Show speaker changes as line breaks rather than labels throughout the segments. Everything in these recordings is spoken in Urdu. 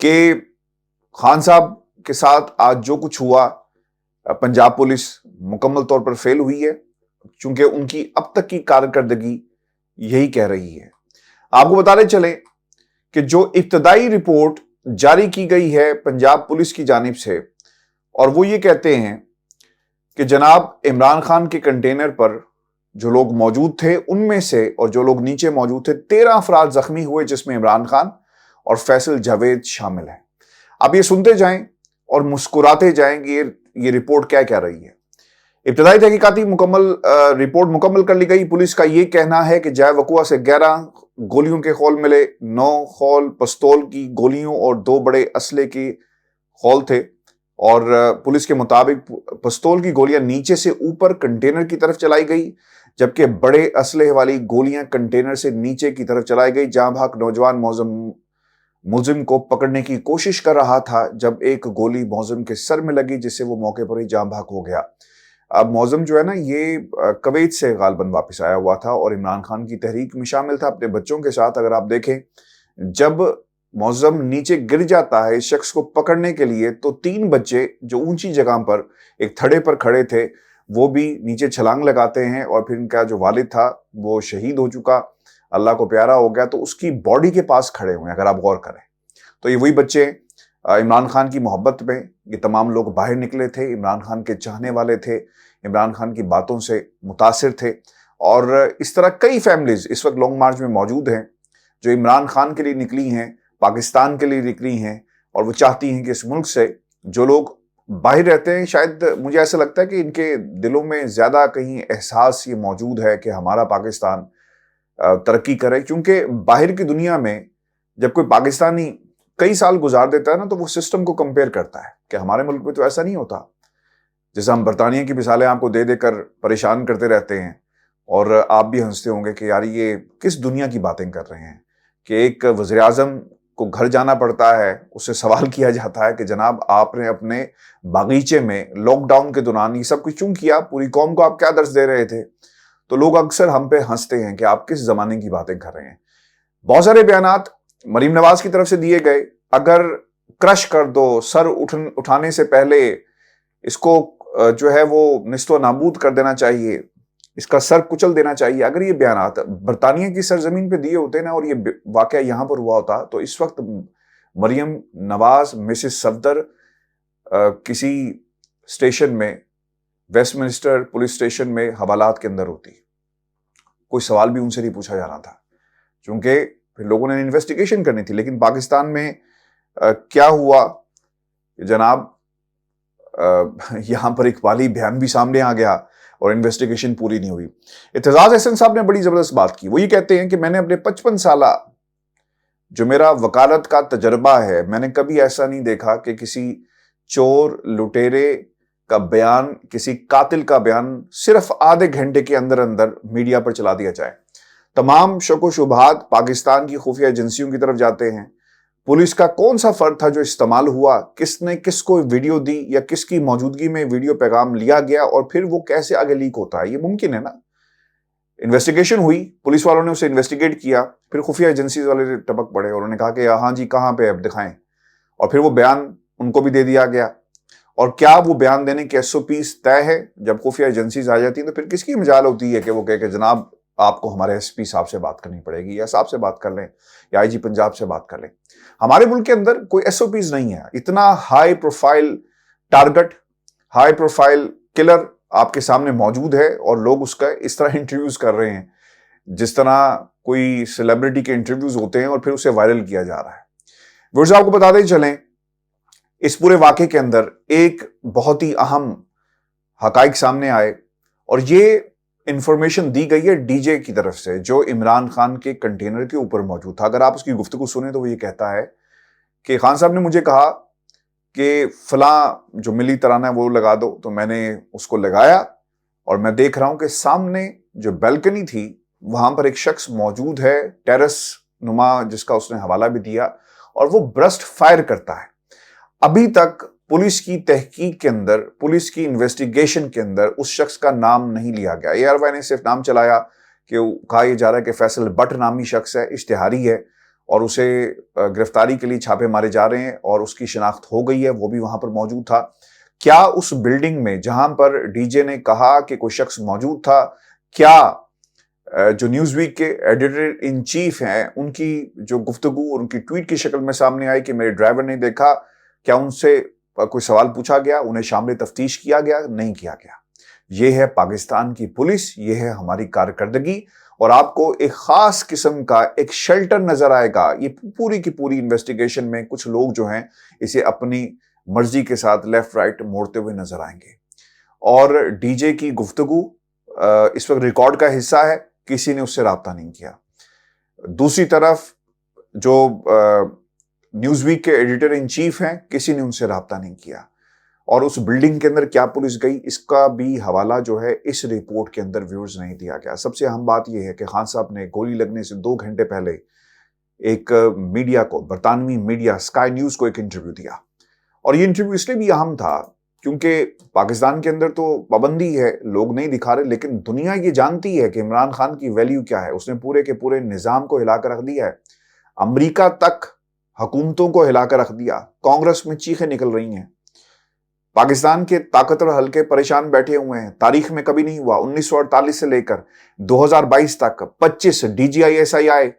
کہ خان صاحب کے ساتھ آج جو کچھ ہوا، پنجاب پولیس مکمل طور پر فیل ہوئی ہے، چونکہ ان کی اب تک کی کارکردگی یہی کہہ رہی ہے۔ آپ کو بتانے چلیں کہ جو ابتدائی رپورٹ جاری کی گئی ہے پنجاب پولیس کی جانب سے، اور وہ یہ کہتے ہیں کہ جناب عمران خان کے کنٹینر پر جو لوگ موجود تھے ان میں سے، اور جو لوگ نیچے موجود تھے، 13 افراد زخمی ہوئے، جس میں عمران خان اور فیصل جاوید شامل ہیں۔ اب یہ سنتے جائیں اور مسکراتے جائیں کہ یہ رپورٹ کیا کہہ رہی ہے۔ ابتدائی تحقیقاتی رپورٹ مکمل کر لی گئی۔ پولیس کا یہ کہنا ہے کہ جائے وقوع سے 11 گولیوں کے خول ملے، 9 خول پستول کی گولیوں اور 2 بڑے اسلحے کے خول تھے، اور پولیس کے مطابق پستول کی گولیاں نیچے سے اوپر کنٹینر کی طرف چلائی گئی، جبکہ بڑے اسلحے والی گولیاں کنٹینر سے نیچے کی طرف چلائی گئی۔ جہاں بھاگ نوجوان ملزم کو پکڑنے کی کوشش کر رہا تھا جب ایک گولی ملزم کے سر میں لگی، جس سے وہ موقع پر ہی جاں بحق ہو گیا۔ اب ملزم جو ہے نا، یہ کویت سے غالباً واپس آیا ہوا تھا اور عمران خان کی تحریک میں شامل تھا اپنے بچوں کے ساتھ۔ اگر آپ دیکھیں، جب ملزم نیچے گر جاتا ہے اس شخص کو پکڑنے کے لیے، تو 3 بچے جو اونچی جگہ پر ایک تھڑے پر کھڑے تھے وہ بھی نیچے چھلانگ لگاتے ہیں، اور پھر ان کا جو والد تھا وہ شہید ہو چکا، اللہ کو پیارا ہو گیا، تو اس کی باڈی کے پاس کھڑے ہوئے ہیں۔ اگر آپ غور کریں تو یہ وہی بچے عمران خان کی محبت میں، یہ تمام لوگ باہر نکلے تھے، عمران خان کے چاہنے والے تھے، عمران خان کی باتوں سے متاثر تھے، اور اس طرح کئی فیملیز اس وقت لانگ مارچ میں موجود ہیں جو عمران خان کے لیے نکلی ہیں، پاکستان کے لیے نکلی ہیں، اور وہ چاہتی ہیں کہ اس ملک سے جو لوگ باہر رہتے ہیں، شاید مجھے ایسا لگتا ہے کہ ان کے دلوں میں زیادہ کہیں احساس یہ موجود ہے کہ ہمارا پاکستان ترقی کرے، کیونکہ باہر کی دنیا میں جب کوئی پاکستانی کئی سال گزار دیتا ہے نا، تو وہ سسٹم کو کمپیئر کرتا ہے کہ ہمارے ملک میں تو ایسا نہیں ہوتا۔ جیسے ہم برطانیہ کی مثالیں آپ کو دے دے کر پریشان کرتے رہتے ہیں، اور آپ بھی ہنستے ہوں گے کہ یار یہ کس دنیا کی باتیں کر رہے ہیں، کہ ایک وزیر اعظم کو گھر جانا پڑتا ہے، اس سے سوال کیا جاتا ہے کہ جناب آپ نے اپنے باغیچے میں لاک ڈاؤن کے دوران یہ سب کچھ کیوں کیا، پوری قوم کو آپ کیا درس دے رہے تھے؟ تو لوگ اکثر ہم پہ ہنستے ہیں کہ آپ کس زمانے کی باتیں کر رہے ہیں۔ بہت سارے بیانات مریم نواز کی طرف سے دیے گئے، اگر کرش کر دو، سر اٹھانے سے پہلے اس کو جو ہے وہ نیست و نابود کر دینا چاہیے، اس کا سر کچل دینا چاہیے۔ اگر یہ بیانات برطانیہ کی سرزمین پہ دیے ہوتے نا، اور یہ واقعہ یہاں پر ہوا ہوتا، تو اس وقت مریم نواز مسز صفدر کسی اسٹیشن میں، ویسٹ منسٹر پولیس اسٹیشن میں حوالات کے اندر ہوتی، کوئی سوال بھی ان سے نہیں پوچھا جانا تھا، چونکہ پھر لوگوں نے انویسٹیگیشن کرنی تھی۔ لیکن پاکستان میں کیا ہوا کہ جناب یہاں پر اقبالی بیان بھی سامنے آ گیا اور انویسٹیگیشن پوری نہیں ہوئی۔ اعتزاز احسن صاحب نے بڑی زبردست بات کی، وہ یہ کہتے ہیں کہ میں نے اپنے 55 سالہ جو میرا وکالت کا تجربہ ہے، میں نے کبھی ایسا نہیں دیکھا کہ کسی چور لٹیرے کا بیان، کسی قاتل کا بیان صرف آدھے گھنٹے کے اندر اندر میڈیا پر چلا دیا جائے۔ تمام شک و شبہات پاکستان کی خفیہ ایجنسیوں کی طرف جاتے ہیں۔ پولیس کا کون سا فرد تھا جو استعمال ہوا، کس نے کس کو ویڈیو دی، یا کس کی موجودگی میں ویڈیو پیغام لیا گیا، اور پھر وہ کیسے آگے لیک ہوتا ہے؟ یہ ممکن ہے نا؟ انویسٹیگیشن ہوئی، پولیس والوں نے اسے انویسٹیگیٹ کیا، پھر خفیہ ایجنسیز والے ٹپک پڑے، اور انہوں نے کہا کہ ہاں جی کہاں پہ اب دکھائیں، اور پھر وہ بیان ان کو بھی دے دیا گیا۔ اور کیا وہ بیان دینے کے SOPs طے ہے؟ جب خفیہ ایجنسیز آ جاتی ہیں تو پھر کس کی مجال ہوتی ہے کہ وہ کہے کہ جناب آپ کو ہمارے SP صاحب سے بات کرنی پڑے گی، یا صاحب سے بات کر لیں، یا IG پنجاب سے بات کر لیں۔ ہمارے ملک کے اندر کوئی SOPs نہیں ہے۔ اتنا high profile target, high profile colour آپ کے سامنے موجود ہے، اور لوگ اس کا اس طرح انٹرویوز کر رہے ہیں جس طرح کوئی سیلیبریٹی کے انٹرویوز ہوتے ہیں، اور پھر اسے وائرل کیا جا رہا ہے۔ ویورز آپ کو بتاتے چلیں، اس پورے واقعے کے اندر ایک بہت ہی اہم حقائق سامنے آئے، اور یہ انفارمیشن دی گئی ہے DJ کی طرف سے جو عمران خان کے کنٹینر کے اوپر موجود تھا۔ اگر آپ اس کی گفتگو سنیں تو وہ یہ کہتا ہے کہ خان صاحب نے مجھے کہا کہ فلاں جو ملی ترانہ ہے وہ لگا دو، تو میں نے اس کو لگایا، اور میں دیکھ رہا ہوں کہ سامنے جو بیلکنی تھی وہاں پر ایک شخص موجود ہے، ٹیرس نما، جس کا اس نے حوالہ بھی دیا، اور وہ برسٹ فائر کرتا ہے۔ ابھی تک پولیس کی تحقیق کے اندر، پولیس کی انویسٹیگیشن کے اندر اس شخص کا نام نہیں لیا گیا۔ ARY نے صرف نام چلایا کہ کہا یہ جا رہا ہے کہ فیصل بٹ نامی شخص ہے، اشتہاری ہے، اور اسے گرفتاری کے لیے چھاپے مارے جا رہے ہیں اور اس کی شناخت ہو گئی ہے، وہ بھی وہاں پر موجود تھا۔ کیا اس بلڈنگ میں جہاں پر ڈی جے نے کہا کہ کوئی شخص موجود تھا، کیا جو نیوز ویک کے ایڈیٹر ان چیف ہیں ان کی جو گفتگو اور ان کی ٹویٹ کی شکل میں سامنے آئی کہ میرے ڈرائیور نے دیکھا، کیا ان سے کوئی سوال پوچھا گیا، انہیں شامل تفتیش کیا گیا؟ نہیں کیا گیا۔ یہ ہے پاکستان کی پولیس، یہ ہے ہماری کارکردگی، اور آپ کو ایک خاص قسم کا ایک شیلٹر نظر آئے گا۔ یہ پوری کی پوری انویسٹیگیشن میں کچھ لوگ جو ہیں اسے اپنی مرضی کے ساتھ لیفٹ رائٹ موڑتے ہوئے نظر آئیں گے۔ اور ڈی جے کی گفتگو اس وقت ریکارڈ کا حصہ ہے، کسی نے اس سے رابطہ نہیں کیا۔ دوسری طرف جو نیوز ویک کے ایڈیٹر ان چیف ہیں، کسی نے ان سے رابطہ نہیں کیا۔ اور اس بلڈنگ کے اندر کیا پولیس گئی، اس کا بھی حوالہ جو ہے اس رپورٹ کے اندر ویورز نہیں دیا گیا۔ سب سے اہم بات یہ ہے کہ خان صاحب نے گولی لگنے سے 2 گھنٹے پہلے ایک میڈیا کو، برطانوی میڈیا اسکائی نیوز کو ایک انٹرویو دیا، اور یہ انٹرویو اس لیے بھی اہم تھا کیونکہ پاکستان کے اندر تو پابندی ہے، لوگ نہیں دکھا رہے، لیکن دنیا یہ جانتی ہے کہ عمران خان کی ویلیو کیا ہے۔ اس نے پورے کے پورے نظام کو ہلا کر رکھ دیا ہے، امریکہ تک حکومتوں کو ہلا کر رکھ دیا، کانگریس میں چیخیں نکل رہی ہیں، پاکستان کے طاقتور حلقے پریشان بیٹھے ہوئے ہیں۔ تاریخ میں کبھی نہیں ہوا، 1948 سے لے کر 2022 تک 25 DGISI آئے،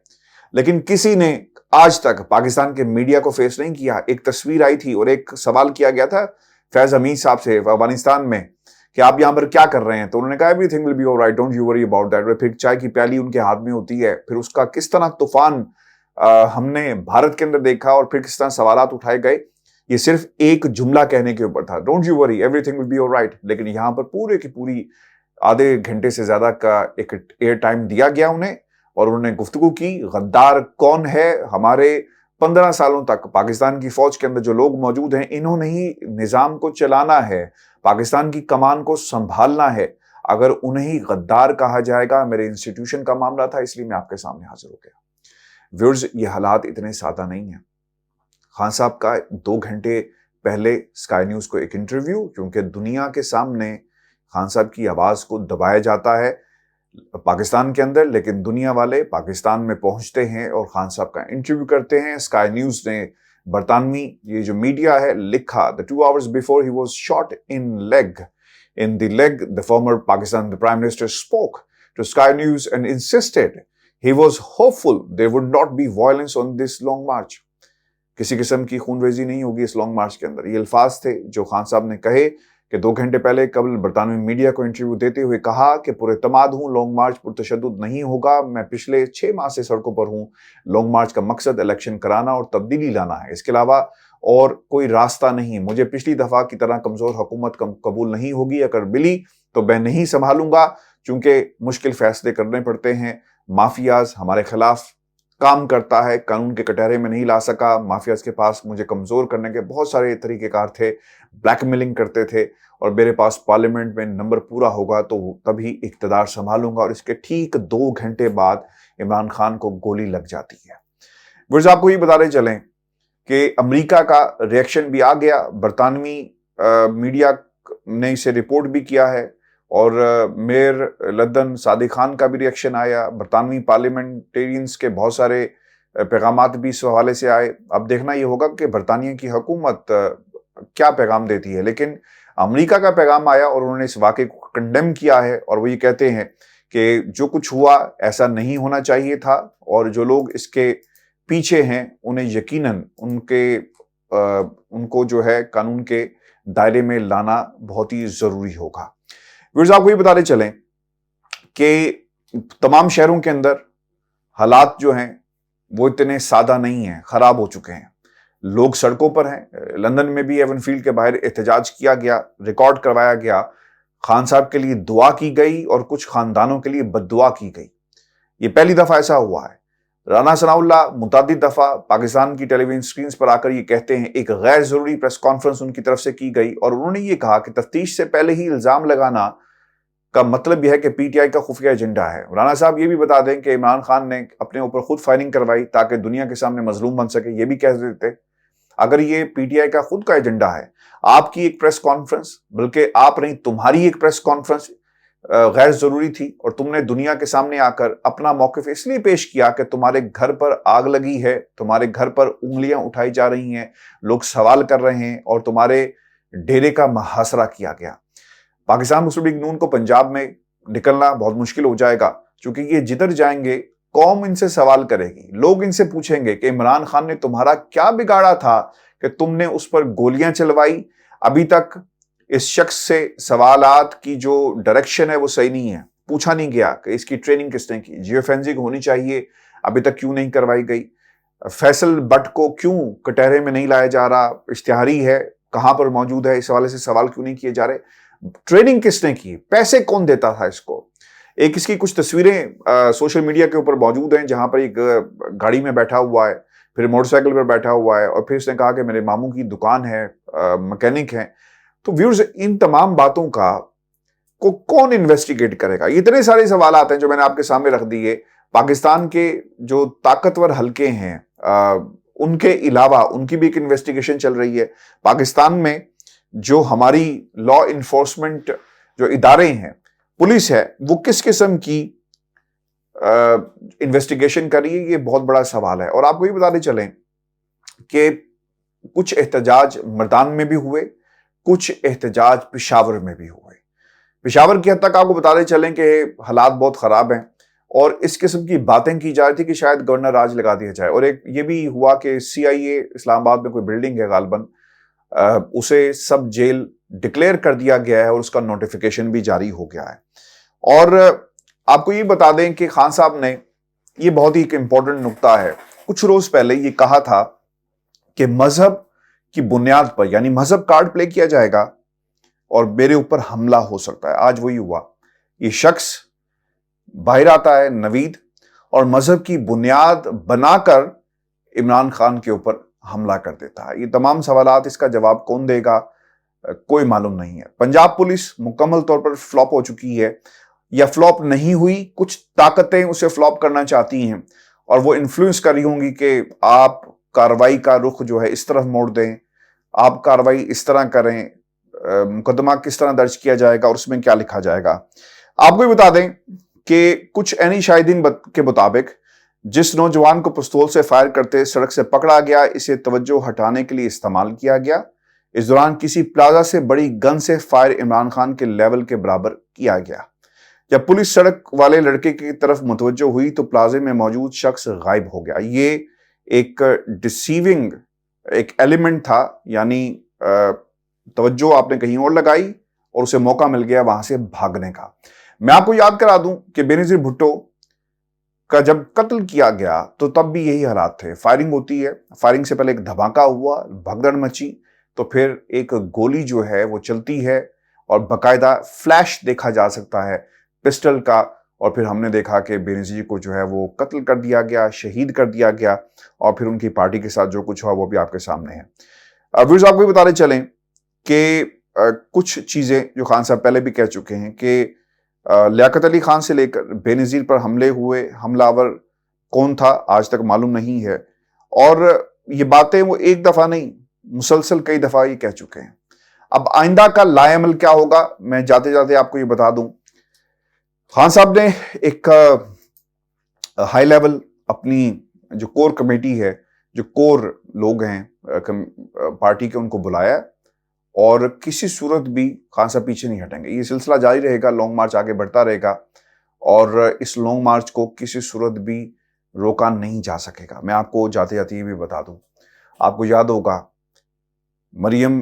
لیکن کسی نے آج تک پاکستان کے میڈیا کو فیس نہیں کیا۔ ایک تصویر آئی تھی اور ایک سوال کیا گیا تھا فیض حمید صاحب سے افغانستان میں کہ آپ یہاں پر کیا کر رہے ہیں، تو انہوں نے کہا everything will be all right, don't you worry about that. پھر چائے کی پیالی ان کے ہاتھ میں ہوتی ہے، پھر اس کا کس طرح طوفان ہم نے بھارت کے اندر دیکھا، اور پھر کس طرح سوالات اٹھائے گئے۔ یہ صرف ایک جملہ کہنے کے اوپر تھا، don't you worry everything will be all right, لیکن یہاں پر پورے کی پوری آدھے گھنٹے سے زیادہ کا ایک ایئر ٹائم دیا گیا انہیں، اور انہوں نے گفتگو کی۔ غدار کون ہے؟ ہمارے 15 سالوں تک پاکستان کی فوج کے اندر جو لوگ موجود ہیں، انہوں نے ہی نظام کو چلانا ہے، پاکستان کی کمان کو سنبھالنا ہے۔ اگر انہیں ہی غدار کہا جائے گا، میرے انسٹیٹیوشن کا معاملہ تھا، اس لیے میں آپ کے سامنے حاضر ہو گیا۔ ویورز، یہ حالات اتنے سادہ نہیں ہیں۔ خان صاحب کا 2 گھنٹے پہلے اسکائی نیوز کو ایک انٹرویو، کیونکہ دنیا کے سامنے خان صاحب کی آواز کو دبایا جاتا ہے پاکستان کے اندر، لیکن دنیا والے پاکستان میں پہنچتے ہیں اور خان صاحب کا انٹرویو کرتے ہیں۔ اسکائی نیوز نے، برطانوی یہ جو میڈیا ہے، لکھا the 2 hours before he was shot in the leg, the former Pakistan the Prime Minister spoke to Sky News and insisted he was hopeful there would not be violence on this long march. کسی قسم کی خون ریزی نہیں ہوگی اس لانگ مارچ کے اندر۔ یہ الفاظ تھے جو خان صاحب نے کہے کہ 2 گھنٹے پہلے قبل برطانوی میڈیا کو انٹرویو دیتے ہوئے کہا کہ پراعتماد ہوں، لانگ مارچ پرتشدد نہیں ہوگا، میں پچھلے 6 ماہ سے سڑکوں پر ہوں، لانگ مارچ کا مقصد الیکشن کرانا اور تبدیلی لانا ہے، اس کے علاوہ اور کوئی راستہ نہیں۔ مجھے پچھلی دفعہ کی طرح کمزور حکومت قبول نہیں ہوگی، اگر ملی تو میں نہیں سنبھالوں گا، چونکہ مشکل فیصلے کرنے پڑتے ہیں۔ مافیاز ہمارے خلاف کام کرتا ہے، قانون کے کٹہرے میں نہیں لا سکا، مافیاز کے پاس مجھے کمزور کرنے کے بہت سارے طریقہ کار تھے، بلیک میلنگ کرتے تھے، اور میرے پاس پارلیمنٹ میں نمبر پورا ہوگا تو تبھی اقتدار سنبھالوں گا۔ اور اس کے ٹھیک 2 گھنٹے بعد عمران خان کو گولی لگ جاتی ہے۔ ورز، آپ کو یہ بتاتے چلیں کہ امریکہ کا ریئیکشن بھی آ گیا، برطانوی میڈیا نے اسے رپورٹ بھی کیا ہے، اور میئر لندن صادق خان کا بھی ریئیکشن آیا، برطانوی پارلیمنٹیرینز کے بہت سارے پیغامات بھی اس حوالے سے آئے۔ اب دیکھنا یہ ہوگا کہ برطانیہ کی حکومت کیا پیغام دیتی ہے، لیکن امریکہ کا پیغام آیا اور انہوں نے اس واقعے کو کنڈیم کیا ہے، اور وہ یہ کہتے ہیں کہ جو کچھ ہوا ایسا نہیں ہونا چاہیے تھا، اور جو لوگ اس کے پیچھے ہیں انہیں یقیناً ان کو جو ہے قانون کے دائرے میں لانا بہت ہی ضروری ہوگا۔ ویورز، آپ کو یہ بتاتے چلیں کہ تمام شہروں کے اندر حالات جو ہیں وہ اتنے سادہ نہیں ہیں، خراب ہو چکے ہیں، لوگ سڑکوں پر ہیں۔ لندن میں بھی ایون فیلڈ کے باہر احتجاج کیا گیا، ریکارڈ کروایا گیا، خان صاحب کے لیے دعا کی گئی اور کچھ خاندانوں کے لیے بد دعا کی گئی۔ یہ پہلی دفعہ ایسا ہوا ہے۔ رانا ثناء اللہ متعدد دفعہ پاکستان کی ٹیلی ویژن سکرینز پر آ کر یہ کہتے ہیں، ایک غیر ضروری پریس کانفرنس ان کی طرف سے کی گئی، اور انہوں نے یہ کہا کہ تفتیش سے پہلے ہی الزام لگانا کا مطلب یہ ہے کہ پی ٹی آئی کا خفیہ ایجنڈا ہے۔ رانا صاحب یہ بھی بتا دیں کہ عمران خان نے اپنے اوپر خود فائرنگ کروائی تاکہ دنیا کے سامنے مظلوم بن سکے، یہ بھی کہہ دیتے۔ اگر یہ پی ٹی آئی کا خود کا ایجنڈا ہے، آپ کی ایک پریس کانفرنس، بلکہ آپ نہیں تمہاری ایک پریس کانفرنس غیر ضروری تھی اور تم نے دنیا کے سامنے آ کر اپنا موقف اس لیے پیش کیا کہ تمہارے گھر پر آگ لگی ہے، تمہارے گھر پر انگلیاں اٹھائی جا رہی ہیں، لوگ سوال کر رہے ہیں اور تمہارے ڈیرے کا محاصرہ کیا گیا۔ پاکستان مسلم لیگ نون کو پنجاب میں نکلنا بہت مشکل ہو جائے گا، چونکہ یہ جدھر جائیں گے قوم ان سے سوال کرے گی، لوگ ان سے پوچھیں گے کہ عمران خان نے تمہارا کیا بگاڑا تھا کہ تم نے اس پر گولیاں چلوائی۔ ابھی تک اس شخص سے سوالات کی جو ڈائریکشن ہے وہ صحیح نہیں ہے، پوچھا نہیں گیا کہ اس کی ٹریننگ کس نے کی، جیو فینسنگ ہونی چاہیے، ابھی تک کیوں نہیں کروائی گئی، فیصل بٹ کو کیوں کٹہرے میں نہیں لایا جا رہا، اشتہاری ہے کہاں پر موجود ہے، اس حوالے سے سوال کیوں نہیں کیے جا رہے، ٹریننگ کس نے کی، پیسے کون دیتا تھا اس کو۔ ایک اس کی کچھ تصویریں سوشل میڈیا کے اوپر موجود ہیں جہاں پر ایک گاڑی میں بیٹھا ہوا ہے، پھر موٹر سائیکل پر بیٹھا ہوا ہے، اور پھر اس نے کہا کہ میرے ماموں کی دکان ہے، مکینک ہیں۔ تو ویورز، ان تمام باتوں کا کو کون انویسٹیگیٹ کرے گا؟ یہ اتنے سارے سوالات ہیں جو میں نے آپ کے سامنے رکھ دیے۔ پاکستان کے جو طاقتور حلقے ہیں ان کے علاوہ ان کی بھی ایک انویسٹیگیشن چل رہی ہے۔ پاکستان میں جو ہماری لا انفورسمنٹ جو ادارے ہیں، پولیس ہے، وہ کس قسم کی انویسٹیگیشن کر رہی ہے، یہ بہت بڑا سوال ہے۔ اور آپ کو یہ بتاتے چلیں کہ کچھ احتجاج مردان میں بھی ہوئے، کچھ احتجاج پشاور میں بھی ہوئے۔ پشاور کی حد تک آپ کو بتاتے چلیں کہ حالات بہت خراب ہیں، اور اس قسم کی باتیں کی جا رہی تھی کہ شاید گورنر راج لگا دیا جائے۔ اور ایک یہ بھی ہوا کہ CIA اسلام آباد میں کوئی بلڈنگ ہے غالباً، اسے سب جیل ڈکلیئر کر دیا گیا ہے اور اس کا نوٹیفیکیشن بھی جاری ہو گیا ہے۔ اور آپ کو یہ بتا دیں کہ خان صاحب نے یہ بہت ہی ایک امپورٹنٹ نقطہ ہے، کچھ روز پہلے یہ کہا تھا کہ مذہب کی بنیاد پر، یعنی مذہب کارڈ پلے کیا جائے گا اور میرے اوپر حملہ ہو سکتا ہے۔ آج وہی ہوا، یہ شخص باہر آتا ہے نوید، اور مذہب کی بنیاد بنا کر عمران خان کے اوپر حملہ کر دیتا ہے۔ یہ تمام سوالات، اس کا جواب کون دے گا کوئی معلوم نہیں ہے۔ پنجاب پولیس مکمل طور پر فلاپ ہو چکی ہے، یا فلاپ نہیں ہوئی، کچھ طاقتیں اسے فلاپ کرنا چاہتی ہیں اور وہ انفلوئنس کر رہی ہوں گی کہ آپ کارروائی کا رخ جو ہے اس طرف موڑ دیں، آپ کارروائی اس طرح کریں، مقدمہ کس طرح درج کیا جائے گا اور اس میں کیا لکھا جائے گا۔ آپ کو بھی بتا دیں کہ کچھ عینی شاہدین کے مطابق جس نوجوان کو پستول سے فائر کرتے سڑک سے پکڑا گیا، اسے توجہ ہٹانے کے لیے استعمال کیا گیا۔ اس دوران کسی پلازا سے بڑی گن سے فائر عمران خان کے لیول کے برابر کیا گیا۔ جب پولیس سڑک والے لڑکے کی طرف متوجہ ہوئی تو پلازے میں موجود شخص غائب ہو گیا۔ یہ ایک ڈسیونگ ایک ایلیمنٹ تھا، یعنی توجہ آپ نے کہیں اور لگائی اور اسے موقع مل گیا وہاں سے بھاگنے کا۔ میں آپ کو یاد کرا دوں کہ بینظیر بھٹو کا جب قتل کیا گیا تو تب بھی یہی حالات تھے، فائرنگ ہوتی ہے، فائرنگ سے پہلے ایک دھماکہ ہوا، بھگدڑ مچی، تو پھر ایک گولی جو ہے وہ چلتی ہے اور باقاعدہ فلیش دیکھا جا سکتا ہے پسٹل کا، اور پھر ہم نے دیکھا کہ بینظیر کو جو ہے وہ قتل کر دیا گیا، شہید کر دیا گیا، اور پھر ان کی پارٹی کے ساتھ جو کچھ ہوا وہ بھی آپ کے سامنے ہے۔ ویورز، آپ کو بتاتے چلیں کہ کچھ چیزیں جو خان صاحب پہلے بھی کہہ چکے ہیں کہ لیاقت علی خان سے لے کر بینظیر پر حملے ہوئے، حملہ آور کون تھا آج تک معلوم نہیں ہے، اور یہ باتیں وہ ایک دفعہ نہیں، مسلسل کئی دفعہ یہ کہہ چکے ہیں۔ اب آئندہ کا لائے عمل کیا ہوگا، میں جاتے جاتے آپ کو یہ بتا دوں، خان صاحب نے ایک ہائی لیول اپنی جو کور کمیٹی ہے، جو کور لوگ ہیں پارٹی کے، ان کو بلایا، اور کسی صورت بھی خان صاحب پیچھے نہیں ہٹیں گے۔ یہ سلسلہ جاری رہے گا، لانگ مارچ آگے بڑھتا رہے گا، اور اس لانگ مارچ کو کسی صورت بھی روکا نہیں جا سکے گا۔ میں آپ کو جاتے جاتے یہ بھی بتا دوں، آپ کو یاد ہوگا مریم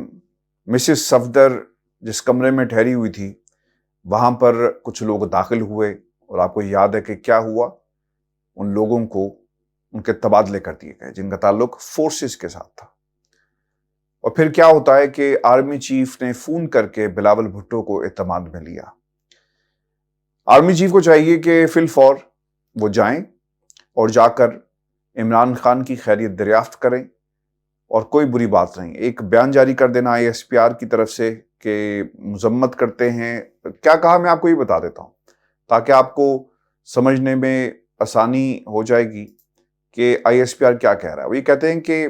مسز صفدر جس کمرے میں ٹھہری ہوئی تھی، وہاں پر کچھ لوگ داخل ہوئے، اور آپ کو یاد ہے کہ کیا ہوا، ان لوگوں کو ان کے تبادلے کر دیے گئے جن کا تعلق فورسز کے ساتھ تھا۔ اور پھر کیا ہوتا ہے کہ آرمی چیف نے فون کر کے بلاول بھٹو کو اعتماد میں لیا۔ آرمی چیف کو چاہیے کہ فی الفور وہ جائیں اور جا کر عمران خان کی خیریت دریافت کریں، اور کوئی بری بات نہیں، ایک بیان جاری کر دینا ISPR کی طرف سے کہ مذمت کرتے ہیں۔ کیا کہا میں آپ کو یہ بتا دیتا ہوں تاکہ آپ کو سمجھنے میں آسانی ہو جائے گی کہ ISPR کیا کہہ رہا ہے۔ وہ یہ کہتے ہیں کہ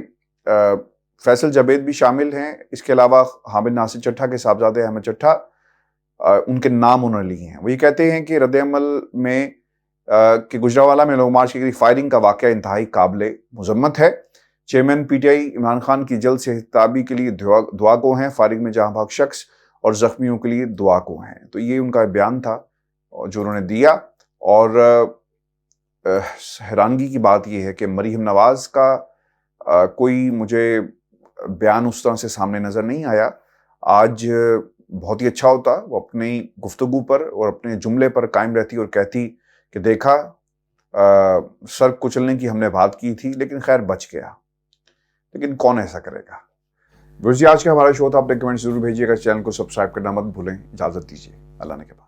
فیصل جاوید بھی شامل ہیں، اس کے علاوہ حامد ناصر چٹھا کے صاحبزادے احمد چٹھا ان کے نام انہوں نے لیے ہیں. وہ یہ کہتے ہیں کہ رد عمل میں کہ گجرانوالہ میں لانگ مارچ کی فائرنگ کا واقعہ انتہائی قابل مذمت ہے. Chairman P T I Imran Khan کی جلد صحتیابی کے لیے دعا گو ہیں. فائرنگ میں جہاں بحق شخص اور زخمیوں کے لیے دعا گو ہیں. تو یہ ان کا بیان تھا جو انہوں نے دیا. اور حیرانگی کی بات یہ ہے کہ مریم نواز کا کوئی مجھے بیان اس طرح سے سامنے نظر نہیں آیا. آج بہت ہی اچھا ہوتا وہ اپنی گفتگو پر اور اپنے جملے پر قائم رہتی اور کہتی کہ دیکھا سر کچلنے کی ہم نے بات کی تھی لیکن خیر بچ گیا. لیکن کون ایسا کرے گا؟ ورزی آج کا ہمارا شو تھا. آپ نے کمنٹ ضرور بھیجیے گا. چینل کو سبسکرائب کرنا مت بھولیں. اجازت دیجیے. اللہ نے کے بعد.